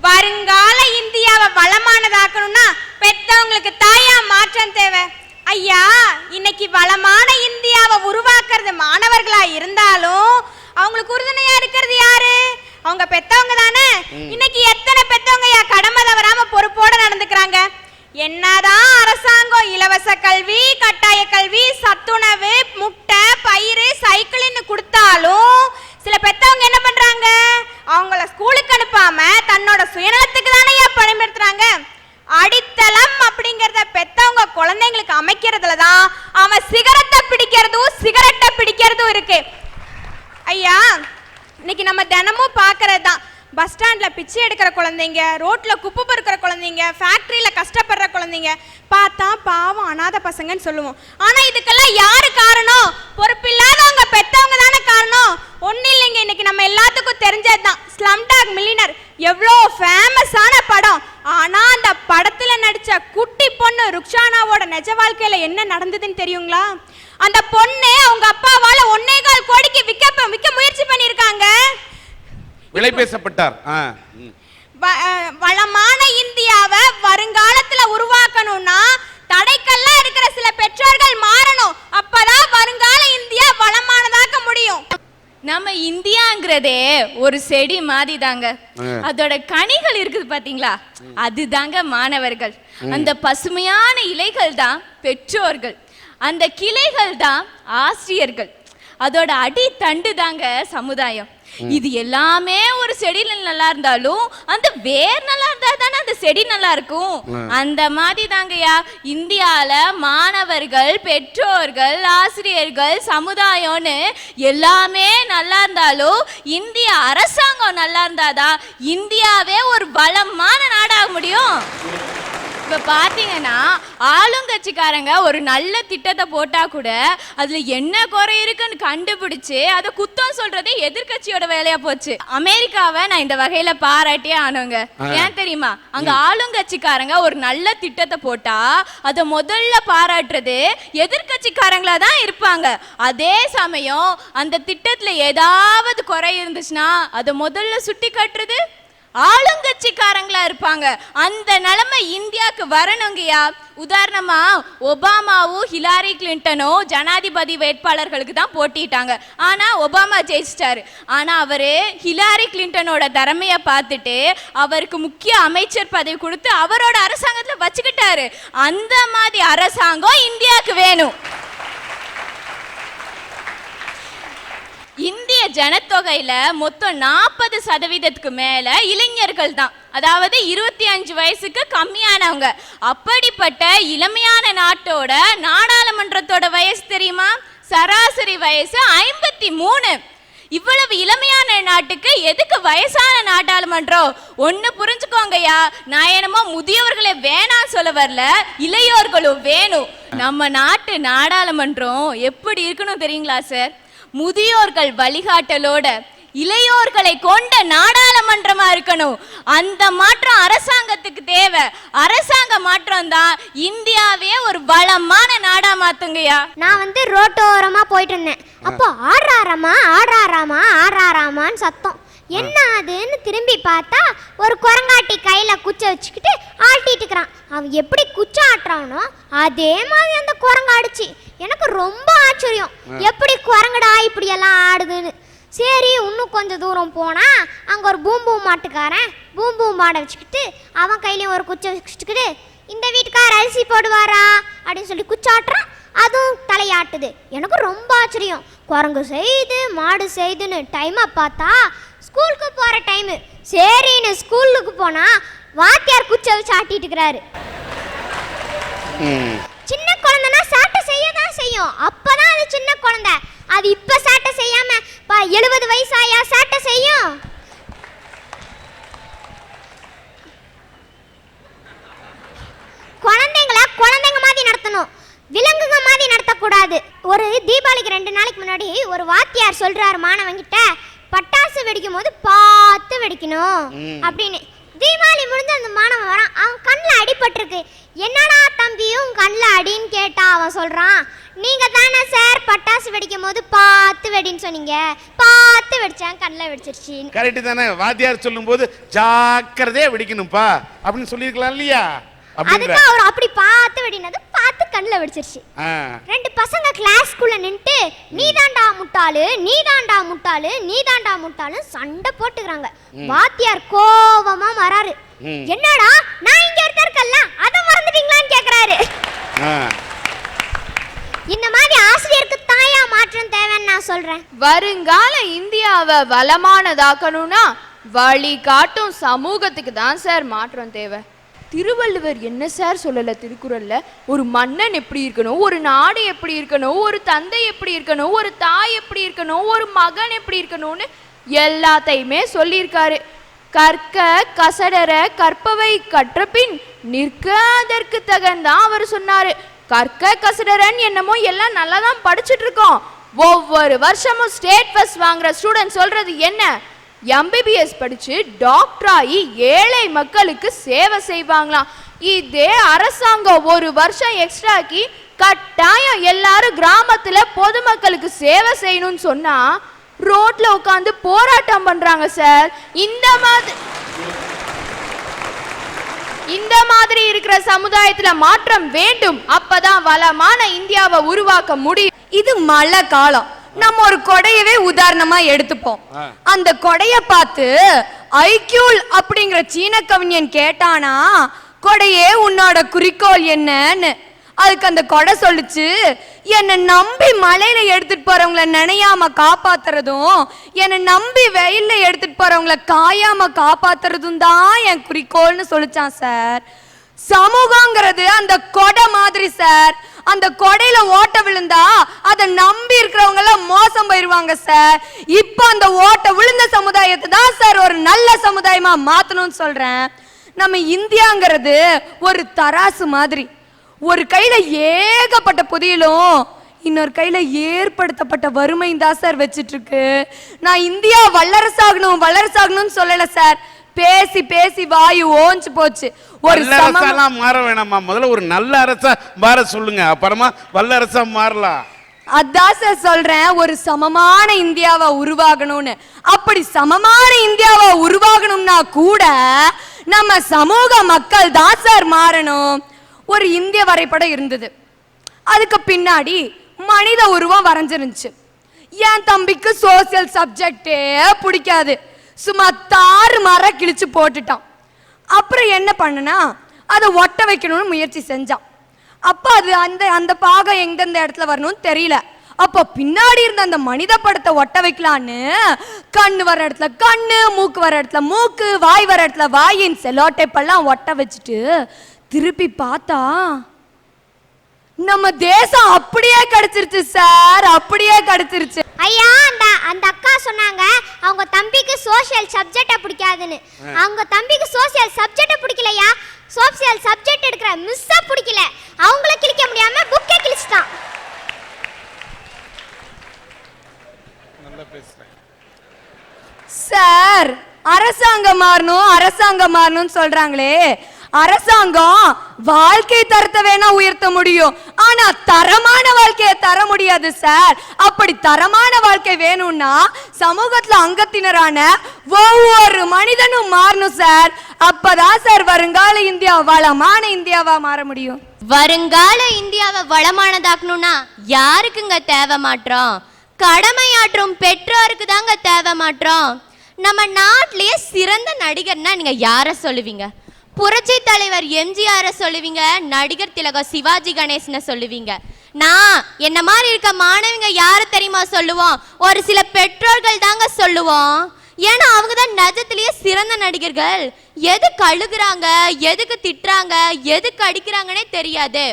வருங்கால இந்தியாவை வளமானதாக்கணும்னா பெத்தவங்களுக்கு தாயா மாற்றம் தேவை. ஐயா, இன்னைக்கு வளமான இந்தியாவை உருவாக்குறது மாணவர்களா இருந்தாலும் அவங்களுக்கு உறுதுணையா இருக்கிறது யாரு? அவங்க பெத்தவங்க தானே. இன்னைக்கு எத்தனை பெத்தவங்க கடமை தவறாம பொறுப்போட நடந்துக்கிறாங்க. என்னதான் அரசாங்கம் இலவச கல்வி, கட்டாய கல்வி, சத்துணவு, முட்டை, பயிறு, சைக்கிள்னு கொடுத்தாலும் சில பெத்தவங்க என்ன பண்றாங்க? அவங்கள ஸ்கூலுக்கு அனுப்பாம தன்னோட சுயநலத்துக்கு தானே பயன்படுத்துறாங்க. அடித்தளம் அப்படிங்கறத பெத்தவங்க குழந்தைங்களுக்கு அமைக்கிறதுல தான் அவன் சிகரெட்டை பிடிக்கிறதும் இருக்கு. ஐயா, இன்னைக்கு நம்ம தினமும் பார்க்கறது தான். பஸ் ஸ்டாண்ட்ல பிச்சை எடுக்கிற குழந்தைங்க, ரோட்ல குப்பை பொறுக்கிற குழந்தைங்க, ஃபேக்டரியில கஷ்டப்படுற குழந்தைங்க பார்த்தா பாவம் அனாதை பசங்கன்னு சொல்லுவோம். ஆனா இதுக்கெல்லாம் யாரு காரணம்? பொறுப்பில்லாதவங்க பெத்தவங்க தானே காரணம். ஒன்னும் இல்லைங்க, இன்னைக்கு நம்ம எல்லாத்துக்கும் தெரிஞ்சதுதான் ஸ்லம்டாக் மில்லியனர். எவ்வளோ ஃபேமஸான படம். ஆனா அந்த படத்துல நடிச்ச குட்டி பொண்ணு ருக்ஷானாவோட நிஜ வாழ்க்கையில என்ன நடந்ததுன்னு தெரியுங்களா? அந்த பொண்ணு அவங்க அப்பாவால 1.25 கோடிக்கு விற்க முயற்சி பண்ணிருக்காங்க. விலை பேசப்பட்டார். வளமான இந்தியாவை வருங்காலத்துல உருவாக்கணும்னா தடைக்கல்லா இருக்கிற சில பெற்றோர்கள் மாறணும். அப்பதான் வருங்கால இந்தியா வளமானதாக்க முடியும். நம்ம இந்தியாங்கிறதே ஒரு செடி மாதிரி தாங்க. அதோட கனிகள் இருக்குது பாத்தீங்களா, அதுதாங்க மாணவர்கள். அந்த பசுமையான இலைகள் தான் பெற்றோர்கள், அந்த கிளைகள் தான் ஆசிரியர்கள், அதோட அடி தண்டு தாங்க சமுதாயம். இது எல்லாமே ஒரு செடியில நல்லா இருந்தாலும் அந்த வேர் நல்லா இருந்தா தானே அந்த செடி நல்லா இருக்கும். அந்த மாதிரி தாங்கய்யா இந்தியால மாணவர்கள், பெற்றோர்கள், ஆசிரியர்கள், சமுதாயம்னு எல்லாமே நல்லா இருந்தாலும் இந்திய அரசாங்கம் நல்லா இருந்தாதான் இந்தியாவே ஒரு வளமான நாடாக முடியும். இப்ப பாத்தீங்கன்னா ஆளுங்கட்சிக்காரங்க ஒரு நல்ல திட்டத்தை போட்டா கூட அதுல என்ன குறை இருக்குன்னு கண்டுபிடிச்சு அதை குத்தம் சொல்றதே எதிர்கட்சியோட வேலையா போச்சு. அமெரிக்காவை நான் இந்த வகையில பாராட்டியே ஆனவங்க. ஏன் தெரியுமா? அங்க ஆளுங்கட்சிக்காரங்க ஒரு நல்ல திட்டத்தை போட்டா அதை முதல்ல பாராட்டுறது எதிர்கட்சிக்காரங்களா தான் இருப்பாங்க. அதே சமயம் அந்த திட்டத்துல ஏதாவது குறை இருந்துச்சுன்னா அதை முதல்ல சுட்டி காட்டுறது ஆளுங்கட்சிக்காரங்களா இருப்பாங்க. அந்த நிலைமை இந்தியாவுக்கு வரணுங்கய்யா. உதாரணமா ஒபாமாவும் ஹிலாரி கிளின்டனும் ஜனாதிபதி வேட்பாளர்களுக்கு தான் போட்டிட்டாங்க. ஆனா ஒபாமா ஜெயிச்சிட்டாரு. ஆனா அவரு ஹிலாரி கிளின்டனோட திறமைய பார்த்துட்டு அவருக்கு முக்கிய அமைச்சர் பதவி கொடுத்து அவரோட அரசாங்கத்துல வச்சுக்கிட்டாரு. அந்த மாதிரி அரசாங்கம் இந்தியாவுக்கு வேணும். இந்திய ஜனத்தொகையில மொத்தம் 40% மேல இளைஞர்கள் தான், அதாவது 25 வயசுக்கு கம்மியானவங்க. அப்படிப்பட்ட இளமையான நாட்டோட நாடாளுமன்றத்தோட வயசு தெரியுமா? சராசரி வயசு 53. இவ்வளவு இளமையான நாட்டுக்கு எதுக்கு வயசான நாடாளுமன்றம்? ஒண்ணு புரிஞ்சுக்கோங்கய்யா, நான் என்னமோ முதியவர்களை வேணாம் சொல்ல வரல, இளையோர்களும் வேணும். நம்ம நாட்டு நாடாளுமன்றம் எப்படி இருக்கணும் தெரியுங்களா சார்? முதியோர்கள் வழிகாட்டலோட இளையோர்களை கொண்ட நாடாளுமன்றமா இருக்கணும். அந்த மாற்றம் அரசாங்கத்துக்கு தேவை. அரசாங்க மாற்றம் தான் இந்தியாவே ஒரு வளமான நாடா மாத்துங்கய்யா. நான் ரோட்டோரமா போயிட்டு இருந்தேன். அப்போ ஆடுறாராமான்னு சத்தம். என்ன அதுன்னு திரும்பி பார்த்தா ஒரு குரங்காட்டி கையில குச்சை வச்சுக்கிட்டு ஆட்டிட்டு இருக்கிறான். அவன் எப்படி குச்சை ஆட்டுறானோ அதே மாதிரி அந்த குரங்கு ஆடுச்சு. எனக்கு ரொம்ப ஆச்சரியம், எப்படி குரங்கடா இப்படி எல்லாம் ஆடுதுன்னு. சரி, இன்னும் கொஞ்சம் தூரம் போனா அங்க ஒரு பூம்பூ மாட்டுக்காரன் பூம்பூ மாடை வச்சுக்கிட்டு அவன் கையிலையும் ஒரு குச்சை வச்சுக்கிட்டு இந்த வீட்டுக்கார அரிசி போடுவாரா அப்படின்னு சொல்லி குச்சாட்டுறான். அதுவும் தலையாட்டுது. எனக்கு ரொம்ப ஆச்சரியம். குரங்கு செய்து மாடு செய்துன்னு டைமை பார்த்தா ஸ்கூலுக்கு போற டைமு. சரின்னு ஸ்கூலுக்கு போனா வாத்தியார் குச்சை வச்சு ஆட்டிட்டு இருக்கிறாரு. சின்ன குழந்தைனா சாட்டை செய்யதான் செய்யும். அப்பதான் அது சின்ன குழந்தை. அது இப்ப சாட்டை செய்யாம 70 வயசாயா சாட்டை செய்யும்? குழந்தைங்களை குழந்தைங்க மாதிரி நடத்தணும், விலங்குங்க மாதிரி நடத்தக்கூடாது. ஒரு தீபாவளிக்கு 2 நாளைக்கு முன்னாடி ஒரு வாத்தியார் சொல்றாரு மாணவங்கிட்ட, பட்டாசு வெடிக்கும் போது பார்த்து வெடிக்கணும் அப்படின்னு. தீபாவளி முடிஞ்சு அந்த மாணவன் வரான், அவன் கண்ணில் அடிபட்டிருக்கு. என்னடா தம்பியும் கண்ணில் அடின்னு கேட்டா அவன் சொல்றான், நீங்க தானே சார் பட்டாசு வெடிக்கும் போது பார்த்து வெடின்னு சொன்னீங்க, பார்த்து வெடிச்சேன் கண்ணில் வெடிச்சிருச்சு. கரெக்ட் தானே? வாத்தியார் சொல்லும் போது ஜாக்கிரதையா வெடிக்கணும்பா அப்படின்னு சொல்லியிருக்கலாம் இல்லையா? அதுக்கு அவர் அப்படி பார்த்து வெடினது பார்த்து கண்ணில் வெடிச்சிருச்சு. ரெண்டு பசங்க கிளாஸ்க்குள்ள நின்று நீதாண்டா முட்டாளு நீதாண்டா முட்டாளு நீதாண்டா முட்டாளு சண்டை போட்டுக்கிறாங்க. வாத்தியார் கோவமா வராரு. என்னடா நான் இங்க இருக்கல அத மறந்துட்டீங்களான்னு கேக்குறாரு. இந்த மாதிரி ஆசிரியருக்கு தாயா மாற்றம் தேவைன்னு நான் சொல்றேன். வருங்கால இந்தியாவை வளமானதாக்கணும்னா வழி காட்டும் சமூகத்துக்கு தான் சார் மாற்றம் தேவை. திருவள்ளுவர் என்ன சார் சொல்லல திருக்குறள்ல? ஒரு மன்னன் எப்படி இருக்கணும், ஒரு நாடு எப்படி இருக்கணும், ஒரு தந்தை எப்படி இருக்கணும், ஒரு தாய் எப்படி இருக்கணும், ஒரு மகன் எப்படி இருக்கணும்னு எல்லாத்தையுமே சொல்லியிருக்காரு. கற்க கசடர கற்பவை கற்றபின் நிற்க அதற்கு தகந்தான் அவர் சொன்னாரு. கற்க கசடரன் என்னமோ எல்லாம் நல்லா தான் படிச்சுட்டு இருக்கோம். ஒவ்வொரு வருஷமும் ஸ்டேட் ஃபர்ஸ்ட் வாங்குற ஸ்டூடெண்ட் சொல்றது என்ன? எம்பிபிஎஸ் படிச்சு டாக்டர் ஆகி ஏழை மக்களுக்கு சேவை செய்வாங்களாம். இதே அரசாங்கம் ஒரு வருஷம் எக்ஸ்ட்ராக்கி கட்டாயம் எல்லாரும் கிராமத்துல பொதுமக்களுக்கு சேவை செய்யணும்னு சொன்னா ரோட்ல உட்காந்து போராட்டம் பண்றாங்க சார். இந்த மாதிரி இருக்கிற சமுதாயத்துல மாற்றம் வேண்டும். அப்பதான் வளமான இந்தியாவை உருவாக்க முடியும். இது மழை காலம். நம்ம ஒரு கொடையவே உதாரணமா எடுத்துப்போம். அந்த கொடைய பார்த்து ஐக்யூல் அப்படிங்கிற சீன கவிஞன் கேட்டானா, கொடையே உன்னோட குறிக்கோள் என்னன்னு. அதுக்கு அந்த கொடை சொல்லுச்சு, என்னை நம்பி மலையில எடுத்துட்டு போறவங்கள நினையாம காப்பாத்துறதும் என்னை நம்பி வெயில்ல எடுத்துட்டு போறவங்கள காயாம காப்பாத்துறதும் தான் என் குறிக்கோள்னு சொல்லிச்சான் சார். சமூகங்கிறது அந்த கொடை மாதிரி சார். அந்த கொடையில ஓட்ட விழுந்தா அதை நம்பி இருக்கிறவங்க எல்லாம் மோசம் போயிருவாங்க சார். இப்ப அந்த ஓட்ட விழுந்த சமுதாயத்தை தான் சார் ஒரு நல்ல சமுதாயமா மாத்தணும்னு சொல்றேன். நம்ம இந்தியாங்கிறது ஒரு தராசு மாதிரி. ஒரு கையில ஏகப்பட்ட புதியலும் இன்னொரு கையில ஏற்படுத்தப்பட்ட வறுமையும் தான் சார் வச்சிட்டு இருக்கு. நான் இந்தியா வல்லரசாகணும்னு சொல்லல சார். பேசி பேசி வாயு ஓஞ்சு போச்சு. ஒரு அரசாலாம் மாற வேணாமா, முதல்ல ஒரு நல்ல அரசா மாற சொல்லுங்க, அப்புறமா வல்லரசா மாறலாம். அதான் சார் சொல்றேன், ஒரு சமமான இந்தியாவை உருவாகணும்னு. அப்படி சமமான இந்தியாவை உருவாகணும்னா கூட நம்ம சமூக மக்கள் தான் சார் மாறணும். ஒரு இந்திய வரைபடம் இருந்தது, அதுக்கு பின்னாடி மனித உருவம் வரைஞ்சிருந்துச்சு. என் தம்பிக்கு சோசியல் சப்ஜெக்டே பிடிக்காது, சும்மா தாறு மாற கிழிச்சு போட்டுட்டான். அப்புறம் என்ன பண்ணனா, அதை ஒட்ட வைக்கணும்னு முயற்சி செஞ்சான். அப்ப அது அந்த பாகம் எந்தெந்த இடத்துல வரணும்னு தெரியல. அப்ப பின்னாடி இருந்த அந்த மனித படத்தை ஒட்ட வைக்கலான்னு கண்ணு வர இடத்துல கண்ணு, மூக்கு வர இடத்துல மூக்கு, வாய் வர இடத்துல வாயின் செல்லோ டேப் எல்லாம் ஒட்ட வச்சுட்டு திருப்பி பார்த்தா நம்ம தேசம் அப்படியே கிடைச்சிருச்சு சார், அப்படியே கிடைச்சிருச்சு. ஐயா, அந்த அக்கா சொன்னாங்க அவங்க தம்பிக்கு சோஷியல் சப்ஜெக்ட பிடிக்காதுன்னு. அவங்க தம்பிக்கு சோஷியல் சப்ஜெக்ட பிடிக்கலையா, சோஷியல் சப்ஜெக்ட் எடுக்கிற மிஸ்ஸா பிடிக்கல. அவங்கள கிழிக்க முடியாம புக்கே கிழிச்சிட்டான். நல்லா பேசுறேன் சார். அரசாங்கம் மாறணும்னு சொல்றாங்களே, அரசாங்கம் வாழ்க்கை தரத்தை வேணா உயர்த்த முடியும், ஆனா தரமான வாழ்க்கையை தர முடியாது சார். அப்படி தரமான வாழ்க்கை வேணும்னா சமூகத்துல அங்கத்தினரான ஒவ்வொரு மனிதனும் மாறணும் சார். அப்பதான் சார் வருங்கால இந்தியா வளமான இந்தியாவா மாற முடியும். வருங்கால இந்தியாவை வளமானதாக்கணும்னா யாருக்குங்க தேவை மாற்றம்? கடமையாற்றும் பெற்றோருக்கு தாங்க தேவை மாற்றம். நம்ம நாட்டிலேயே சிறந்த நடிகர்னா நீங்க யார சொல்லுவீங்க? புரட்சி தலைவர் எம்ஜிஆரை சொல்லுவீங்க, நடிகர் திலகம் சிவாஜி கணேசனை சொல்லுவீங்க. நான் என்ன மாதிரி இருக்க மாணவிங்க யாரு தெரியுமா சொல்லுவோம்? ஒரு சில பெற்றோர்கள் தாங்க சொல்லுவோம். ஏன்னா அவங்க தான் நிஜத்திலேயே சிறந்த நடிகர்கள். எதுக்கு அழுகுறாங்க, எதுக்கு திட்டுறாங்க, எதுக்கு அடிக்கிறாங்கன்னே தெரியாது.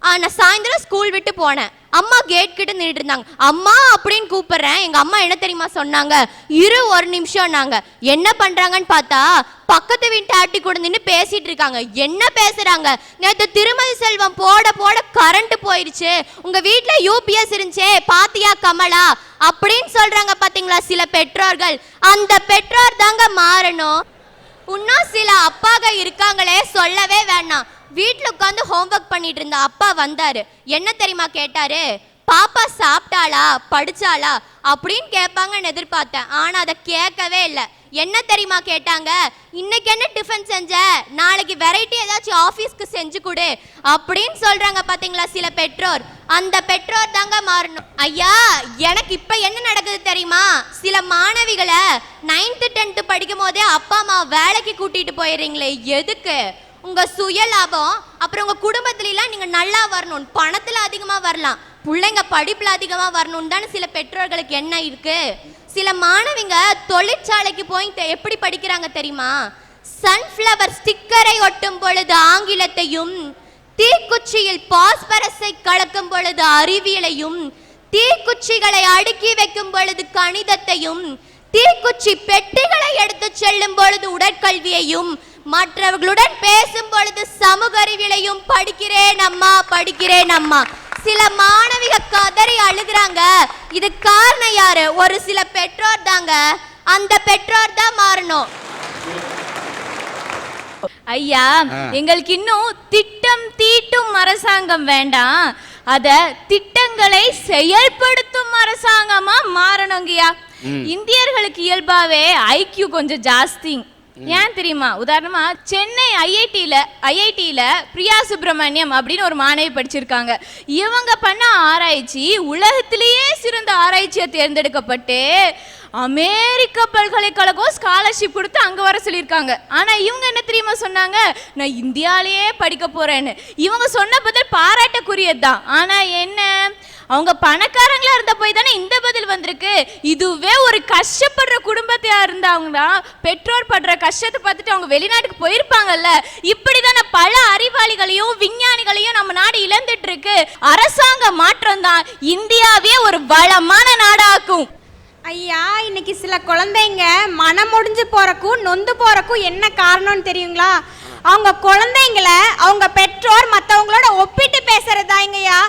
நான் சாயந்தரம் ஸ்கூல் விட்டு போனேன், அம்மா கேட் கிட்ட நின்றுட்டு இருந்தாங்க. அம்மா அப்படின்னு கூப்பிடுறேன், எங்க அம்மா என்ன தெரியுமா சொன்னாங்க? இரு ஒரு நிமிஷம். நாங்க என்ன பண்றாங்கன்னு பார்த்தா பக்கத்து வீட்டு ஆட்டி கூட நின்று பேசிட்டு இருக்காங்க. என்ன பேசுறாங்க? நேற்று திருமதி செல்வம் போட போட கரண்ட் போயிடுச்சு, உங்க வீட்டுல யூபிஎஸ் இருந்துச்சே பாத்தியா கமலா அப்படின்னு சொல்றாங்க. பாத்தீங்களா சில பெற்றோர்கள்? அந்த பெற்றோர் தாங்க மாறணும். இன்னொரு இன்னும் சில அப்பாங்க இருக்காங்களே, சொல்லவே வேணாம். வீட்டுல உட்காந்து ஹோம்ஒர்க் பண்ணிட்டு இருந்த அப்பா வந்தாரு. என்ன தெரியுமா கேட்டாரு? பாப்பா சாப்பிட்டாளா, படிச்சாளா அப்படின்னு கேட்பாங்கன்னு எதிர்பார்த்தேன். ஆனா அதை கேட்கவே இல்லை. என்ன தெரியுமா கேட்டாங்க? இன்னைக்கு என்ன டிஃபன் செஞ்ச, நாளைக்கு வெரைட்டி ஏதாச்சும் ஆபீஸ்க்கு செஞ்சு கொடு அப்படின்னு சொல்றாங்க. பாத்தீங்களா சில பெற்றோர்? அந்த பெற்றோர் தாங்க மாறணும். ஐயா, எனக்கு இப்ப என்ன நடக்குது தெரியுமா? சில மாணவிகளை 9th 10th படிக்கும் போதே அப்பா அம்மா வேலைக்கு கூட்டிட்டு போயிடுறீங்களே, எதுக்கு? உங்க சுய லாபம், அப்புறம் உங்க குடும்பத்துல எல்லாம் நீங்க நல்லா வரணும், பணத்துல அதிகமா வரலாம், பிள்ளைங்க படிப்புல அதிகமா வரணும்னு தானே சில பெற்றோர்களுக்கு என்ன இருக்கு. சில மாணவிங்க தொழிற்சாலைக்கு போய் எப்படி படிக்கிறாங்க தெரியுமா? சன்ஃப்ளவர் ஸ்டிக்கரை ஒட்டும் பொழுது ஆங்கிலத்தையும், தீக்குச்சியில் பாஸ்பரஸை கலக்கும் பொழுது அறிவியலையும், தீக்குச்சிகளை அடுக்கி வைக்கும் பொழுது கணிதத்தையும், தீக்குச்சி பெட்டிகளை எடுத்து செல்லும் பொழுது உடற்கல்வியையும், மற்றவர்களுடன் பேசும் பொழுது சமூக அறிவியலையும் படிக்கிறேன் அம்மா, படிக்கிறேன் அம்மா. சில மாணவிக கதறி அழுகுறாங்க. இது காரணம் யாரு? ஒரு சில பெற்றோர் தாங்க. அந்த பெற்றோர் தான் மாறணும். ஐயா, எங்களுக்கு இன்னும் திட்டம் தீட்டும் அரசாங்கம் வேண்டாம், அத திட்டங்களை செயல்படுத்தும் அரசாங்கமா மாறணுங்கய்யா. இந்தியர்களுக்கு இயல்பாவே ஐக்கியூ கொஞ்சம் ஜாஸ்தி. ஏன் தெரியுமா? உதாரணமா சென்னை ஐஐடியில பிரியா சுப்பிரமணியம் அப்படின்னு ஒரு மாணவி படிச்சிருக்காங்க. இவங்க பண்ண ஆராய்ச்சி உலகத்திலேயே சிறந்த ஆராய்ச்சியை தேர்ந்தெடுக்கப்பட்டு அமெரிக்க பல்கலைக்கழகம் ஸ்காலர்ஷிப் கொடுத்து அங்க வர சொல்லியிருக்காங்க. ஆனா இவங்க என்ன தெரியுமா சொன்னாங்க? நான் இந்தியாலேயே படிக்க போறேன்னு. இவங்க சொன்ன பதில் பாராட்டக்குரியதுதான். ஆனா என்ன, அவங்க பணக்காரங்களா இருந்த போய் தானே இந்த பதில் வந்திருக்கு. இதுவே ஒரு கஷ்டப்படுற குடும்பத்தையா இருந்தாங்கன்னா பெற்றோர் படுற கஷ்டத்தை பார்த்துட்டு அவங்க வெளிநாட்டுக்கு போயிருப்பாங்கல்ல. இப்படிதானே பல அறிவாளிகளையும் விஞ்ஞானிகளையும் நம்ம நாடு இழந்துட்டு இருக்கு. அரசாங்க மாற்றம் தான் இந்தியாவே ஒரு வளமான நாடாக்கும். ஐயா, இன்னைக்கு சில குழந்தைங்க மனம் முடிஞ்சு போறக்கும் நொந்து போறக்கும் என்ன காரணம்னு தெரியுங்களா? அவங்க குழந்தைங்கள அவங்க பெற்றோர் மற்றவங்களோட ஒப்பிட்டு பேசுறதாங்கய்யா.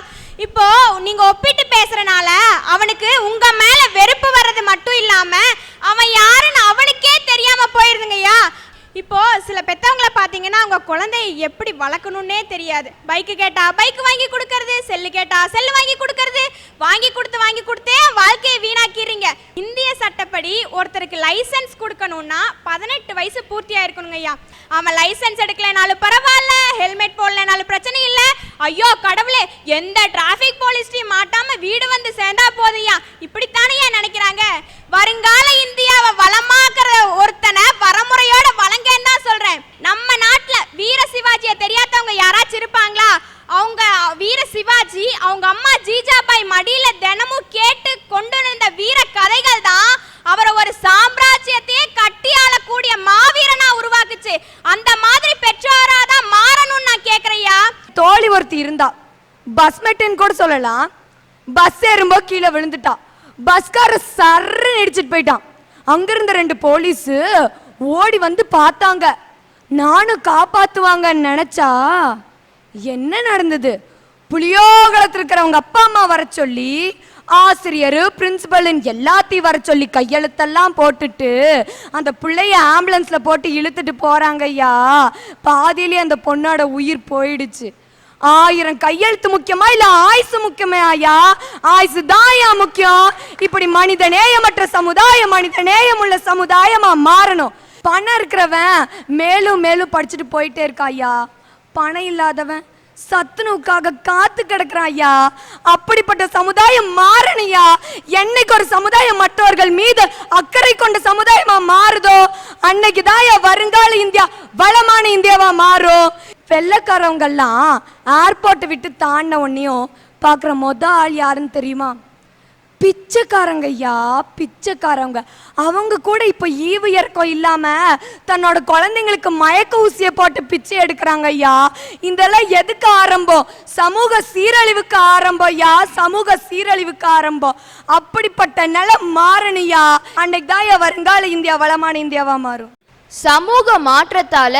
இப்போ நீங்க ஒப்பிட்டு பேசுறனால அவனுக்கு உங்க மேல வெறுப்பு வர்றது மட்டும் இல்லாம அவன் யாருன்னு அவனுக்கே தெரியாம போயிருதுங்கய்யா. இப்போ சில பெத்தவங்களை பார்த்தீங்கன்னா அவங்க குழந்தைய எப்படி வளர்க்கணும்னே தெரியாது. பைக்கு கேட்டா பைக் வாங்கி கொடுக்கறது, செல்லு கேட்டா செல்லு வாங்கி கொடுக்கறது, வாங்கி கொடுத்தே வாழ்க்கையை வீணாக்கிறீங்க. இந்திய சட்டப்படி ஒருத்தருக்கு லைசன்ஸ் கொடுக்கணும்னா 18 வயசு பூர்த்தி ஆயிருக்கணுங்க ஐயா. அவன் லைசன்ஸ் எடுக்கலனாலும் பரவாயில்ல, ஹெல்மெட் போடலனாலும் பிரச்சனை இல்லை. ஐயோ கடவுளே, எந்த டிராஃபிக் போலீஸ்டையும் மாட்டாம வீடு வந்து சேர்ந்தா போதையா, இப்படித்தானே நினைக்கிறாங்க. வருங்கால இந்தியாவை வளமாக்குற ஒருத்தனை வரமுறையோட வழங்கன்னு தான் சொல்றேன். நம்ம நாட்டுல வீர சிவாஜியை தெரியாதவங்க யாராச்சும் இருப்பாங்களா? அவங்க வீர சிவாஜி அவங்க அம்மா ஜீஜாபாய் மடியில தினமும் கேட்டு கொண்டு வந்த வீர கதைகள் தான் அவரை ஒரு சாம்ராஜ்யத்தையே கட்டி ஆளக்கூடிய மாவீரனா உருவாக்குச்சு. அந்த மாதிரி பெற்றோரா தான் மாறணும்னு நான் கேக்குறையா. தோழி ஒருத்தி இருந்தா, பஸ் மெட்டன் கூட சொல்லலாம். பஸ் ஏறும்போது கீழே விழுந்துட்டா. பஸ்கார சர்ன்னு இடிச்சிட்டு போயிட்டான். அங்கிருந்த 2 போலீஸ் ஓடி வந்து பார்த்தாங்க. நானும் காப்பாத்துவாங்கன்னு நினைச்சா என்ன நடந்தது? புளியோகலத்தில் இருக்கிறவங்க அப்பா அம்மா வர சொல்லி, ஆசிரியர் பிரின்சிபல் எல்லாத்தையும் வர சொல்லி கையெழுத்தெல்லாம் போட்டுட்டு அந்த பிள்ளைய ஆம்புலன்ஸ்ல போட்டு இழுத்துட்டு போறாங்க ஐயா. பாதியிலே அந்த பொண்ணோட உயிர் போயிடுச்சு. 1000 கையெழுத்து முக்கியமா இல்ல ஆயுசு முக்கியமே ஐயா? ஆயுசு தான் முக்கியம். இப்படி மனித நேயமற்ற சமுதாயம் மனித நேயம் உள்ள சமுதாயமா மாறணும். பணம் இருக்கிறவன் மேலும் மேலும் படிச்சுட்டு போயிட்டே இருக்கா ஐயா. பணம் இல்லாதவன் சத்துணுக்காக காத்து கிடக்குறான் ஐயா. அப்படிப்பட்ட சமுதாயம் மாறணையா. என்னைக்கு ஒரு சமுதாயம் மற்றவர்கள் மீது அக்கறை கொண்ட சமுதாயமா மாறுதோ அன்னைக்குதான் வருங்கால இந்தியா வளமான இந்தியாவா மாறும். வெள்ளக்காரவங்கெல்லாம் ஏர்போர்ட்டை விட்டு தாண்டின உடனேயும் பார்க்குற ஆள் யாருன்னு தெரியுமா? பிச்சைக்காரங்க ஐயா, பிச்சைக்காரவங்க. அவங்க கூட இப்போ ஈவு இறக்கம் இல்லாம தன்னோட குழந்தைங்களுக்கு மயக்க ஊசியை போட்டு பிச்சை எடுக்கிறாங்க ஐயா. இதெல்லாம் எதுக்கு ஆரம்பம்? சமூக சீரழிவுக்கு ஆரம்பம் ஐயா, சமூக சீரழிவுக்கு ஆரம்பம். அப்படிப்பட்ட நிலம் மாறணியா. அன்னைக்கு தான் வருங்கால இந்தியா வளமான இந்தியாவா மாறும். சமூக மாற்றத்தால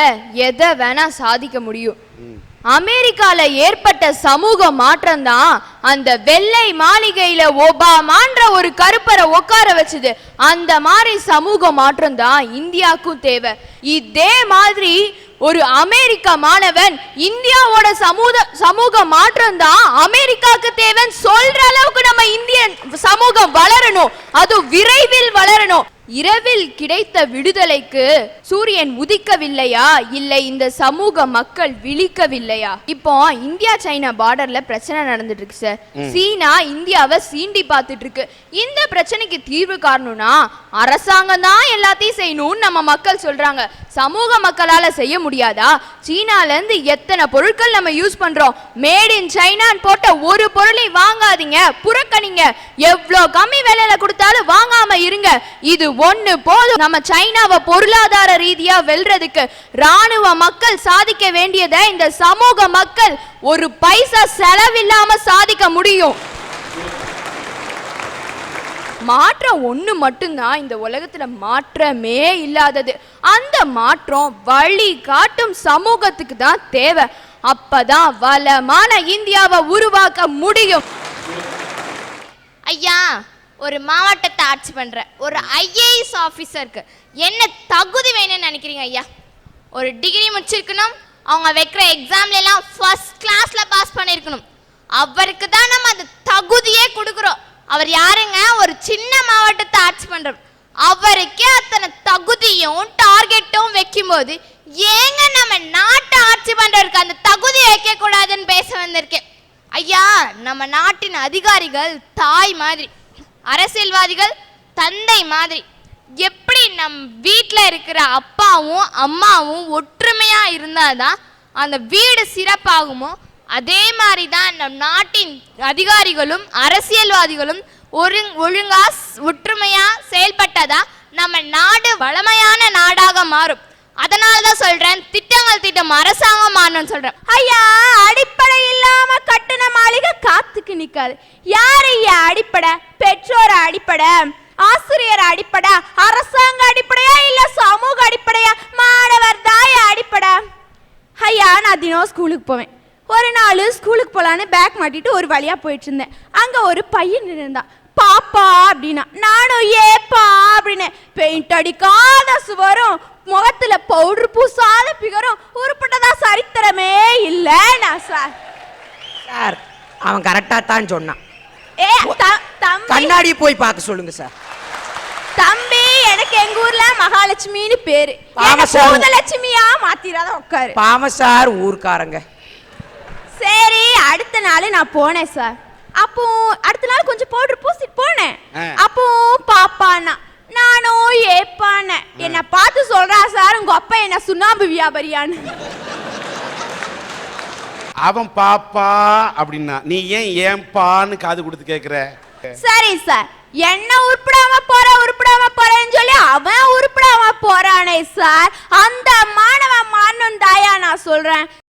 எதை வேணா சாதிக்க முடியும். அமெரிக்கால ஏற்பட்ட சமூக மாற்றம் தான் அந்த வெள்ளை மாளிகையில ஒபாமான்ற ஒரு கருப்பரை உட்கார வச்சது. அந்த மாதிரி சமூக மாற்றம் தான் இந்தியாவுக்கும் தேவை. இதே மாதிரி ஒரு அமெரிக்க மாணவன் இந்தியாவோட சமூக மாற்றம் தான் அமெரிக்காவுக்கு தேவைன்னு சொல்ற அளவுக்கு நம்ம இந்திய சமூகம் வளரணும். அது விரைவில் வளரணும். இரவில் கிடைத்த விடுதலைக்கு சூரியன் உதிக்கவில்லையா, இல்லை இந்த சமூக மக்கள் விழிக்கவில்லையா? இப்போ இந்தியா சைனா பார்டர்ல பிரச்சனை நடந்துட்டு இருக்கு சார். சீனா இந்தியாவை சீண்டி பார்த்துட்டு இருக்கு. இந்த பிரச்சனைக்கு தீர்வு காரணம்னா அரசாங்கம் தான் எல்லாத்தையும் செய்யணும்னு நம்ம மக்கள் சொல்றாங்க. சமூக மக்களால செய்ய முடியாதா? சீனால இருந்து எத்தனை பொருட்கள் நம்ம யூஸ் பண்றோம். மேட் இன் சைனான்னு போட்ட ஒரு பொருளை வாங்காதீங்க, புறக்கணிங்க. எவ்வளோ கம்மி விலையில கொடுத்தாலும் வாங்காம இருங்க. இது ஒண்ணு போதும் நம்ம சைனாவை பொருளாதார ரீதியா வெல்றதுக்கு. ராணுவ மக்கள் சாதிக்க வேண்டியதை இந்த சமூக மக்கள் ஒரு பைசா செலவில்லாம சாதிக்க முடியும். மாற்றம் ஒண்ணு மட்டும்தான் இந்த உலகத்துல மாற்றமே இல்லாதது. அந்த மாற்றம் வழி காட்டும் சமூகத்துக்கு தான் தேவை. அப்பதான் வளமான இந்தியாவை உருவாக்க முடியும். ஐயா, ஒரு மாவட்டத்தை ஆட்சி பண்ற ஒரு IAS ஆஃபீஸருக்கு என்ன தகுதி வேணும்னு நினைக்கிறீங்க ஐயா? ஒரு டிகிரி முடிச்சிருக்கணும், அவங்க வைக்கிற எக்ஸாம்ல எல்லாம் ஃபர்ஸ்ட் கிளாஸ்ல பாஸ் பண்ணிருக்கணும். அவருக்கு தான் நம்ம அந்த தகுதியே கொடுக்குறோம். அவர் யாருங்க? ஒரு சின்ன மாவட்டத்தை ஆட்சி பண்றோம். அவருக்கே அத்தனை தகுதியும் டார்கெட்டும் வைக்கும் போது ஏங்க நம்ம நாட்டை ஆட்சி பண்றதுக்கு அந்த தகுதி வைக்க கூடாதுன்னு பேச வந்திருக்கேன். ஐயா, நம்ம நாட்டின் அதிகாரிகள் தாய் மாதிரி, அரசியல்வாதிகள் தந்தை மாதிரி. எப்படி நம் வீட்டில் இருக்கிற அப்பாவும் அம்மாவும் ஒற்றுமையா இருந்தாதான் அந்த வீடு சிறப்பாகுமோ, அதே மாதிரி தான் நம் நாட்டின் அதிகாரிகளும் அரசியல்வாதிகளும் ஒழுங்கா ஒற்றுமையா செயல்பட்டதா நம்ம நாடு வளமையான நாடாக மாறும். அதனால தான் சொல்றேன், திட்டம் அரசாங்கம் மாறணும்னு சொல்றேன். ஐயா, அடிப்படை இல்லாம கட்டுன மாளிகை காத்துக்கு நிக்காது. யார் ஐயா அடிப்படை? பெற்றோர் அடிப்படை, ஆசிரியர் அடிப்படை, அரசாங்க அடிப்படையா இல்ல சமூக அடிப்படையா? மாணவர் தாய அடிப்படை. ஐயா, நான் தினம் ஸ்கூலுக்கு போவேன். ஒரு நாள் ஸ்கூலுக்கு போலான்னு பேக் மாட்டிட்டு ஒரு வழியா போயிட்டு இருந்தேன். அங்க ஒரு பையன் இருந்தான். பாப்பா அப்படின்னா, நானும் ஏப்பா அப்படின்னு. பெயிண்ட் அடிக்காத சுவரும், முகத்துல பவுடர் பூசாத பிகரும், உருப்பட்டதா சரித்திரமே இல்லை. நான் சார் அவன் கரெக்டா தான் சொன்னான். கண்ணாடி போய் பார்க்க சொல்லுங்க சார். தம்பி, எனக்கு எங்க ஊர்ல மகாலட்சுமின்னு பேரு. லட்சுமியா மாத்திராத உட்காரு. பாம சார் ஊர்க்காரங்க. சரி, அடுத்த நாள் நான் போனேன் சார். அப்போ அடுத்த நாள் கொஞ்சம் பவுடர் பூசிட்டு போனேன். அப்போ பாப்பானா, நானும் ஏப்பான. என்ன பார்த்து சொல்றா சார், உங்க அப்பா என்ன சுண்ணாம்பு வியாபாரியான்னு. அவன் பாப்பா அப்படின்னா நீ ஏன் ஏன்பான்னு காது கொடுத்து கேக்குற? சரி சார், என்ன உருப்படாம போறேன்னு சொல்லி அவன் உருப்படாம போறானே சார், அந்த மாணவன் மாறணும் தாயா நான் சொல்றேன்.